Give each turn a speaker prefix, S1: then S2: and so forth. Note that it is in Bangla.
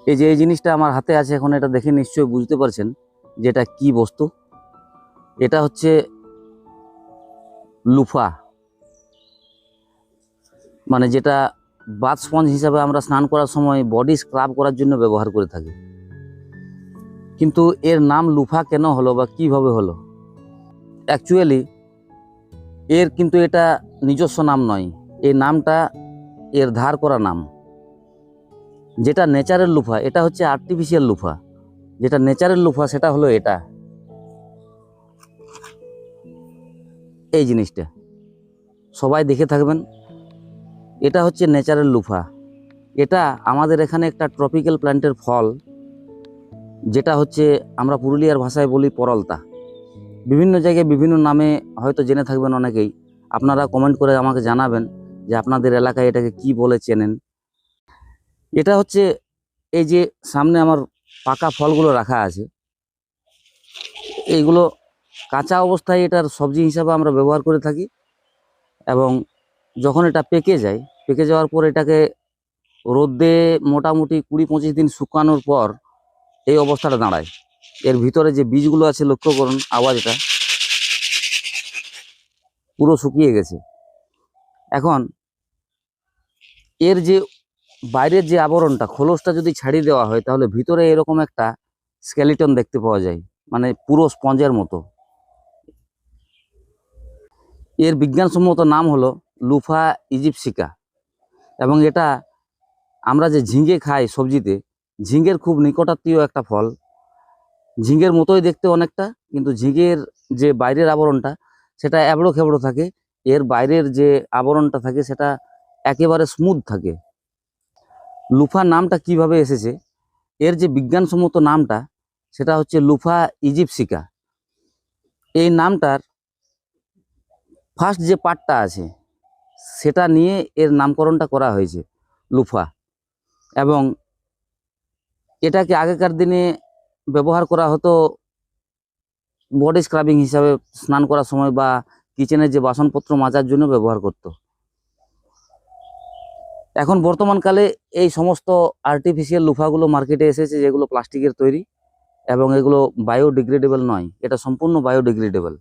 S1: এই যে এই জিনিসটা আমার হাতে আছে এখন, এটা দেখে নিশ্চয়ই বুঝতে পারছেন যে এটা কি বস্তু। এটা হচ্ছে লুফা, মানে যেটা বাথ স্পঞ্জ হিসাবে আমরা স্নান করার সময় বডি স্ক্রাব করার জন্য ব্যবহার করে থাকি। কিন্তু এর নাম লুফা কেন হলো বা কিভাবে হলো? অ্যাকচুয়ালি এর কিন্তু এটা নিজস্ব নাম নয়, এই নামটা এর ধার করা নাম। যেটা নেচারের লুফা এটা হচ্ছে আর্টিফিশিয়াল লুফা, যেটা নেচারের লুফা সেটা হলো এটা, এই জিনিসটা সবাই দেখে থাকবেন। এটা হচ্ছে নেচারের লুফা। এটা আমাদের এখানে একটা ট্রপিক্যাল প্ল্যান্টের ফল, যেটা হচ্ছে আমরা পুরুলিয়ার ভাষায় বলি পরলতা। বিভিন্ন জায়গায় বিভিন্ন নামে হয়তো জেনে থাকবেন অনেকেই। আপনারা কমেন্ট করে আমাকে জানাবেন যে আপনাদের এলাকায় এটাকে কি বলে চেনেন। এটা হচ্ছে এই যে সামনে আমার পাকা ফলগুলো রাখা আছে, এইগুলো কাঁচা অবস্থায় এটার সবজি হিসাবে আমরা ব্যবহার করে থাকি, এবং যখন এটা পেকে যায়, পেকে যাওয়ার পর এটাকে রোদে মোটামুটি 20-25 দিন শুকানোর পর এই অবস্থাটা দাঁড়ায়। এর ভিতরে যে বীজগুলো আছে লক্ষ্য করুন, আওয়াজটা পুরো শুকিয়ে গেছে। এখন এর যে বাইরের যে আবরণটা, খোলসটা যদি ছাড়িয়ে দেওয়া হয় তাহলে ভিতরে এরকম একটা স্কেলিটন দেখতে পাওয়া যায়, মানে পুরো স্পঞ্জের মতো। এর বিজ্ঞানসম্মত নাম হলো লুফা ইজিপসিকা। এবং এটা আমরা যে ঝিঙে খাই সবজিতে, ঝিঙের খুব নিকটাত্মীয় একটা ফল। ঝিঙের মতোই দেখতে অনেকটা, কিন্তু ঝিঙের যে বাইরের আবরণটা সেটা এবড়ো খেবড়ো থাকে, এর বাইরের যে আবরণটা থাকে সেটা একেবারে স্মুথ থাকে। লুফা নামটা কিভাবে এসেছে, এর যে বিজ্ঞানসম্মত নামটা সেটা হচ্ছে লুফা ইজিপসিকা। এই নামটার ফার্স্ট যে পার্টটা আছে সেটা নিয়ে এর নামকরণটা করা হয়েছে লুফা। এবং এটাকে আগেকার দিনে ব্যবহার করা হতো বডি স্ক্রাবিং হিসাবে, স্নান করার সময় বা কিচেনের যে বাসনপত্র মাজার জন্য ব্যবহার করত। এখন বর্তমানকালে এই সমস্ত আর্টিফিশিয়াল লুফাগুলো মার্কেটে এসেছে, যেগুলো প্লাস্টিকের তৈরি এবং এগুলো বায়োডিগ্রেডেবল নয়। এটা সম্পূর্ণ বায়োডিগ্রেডেবল।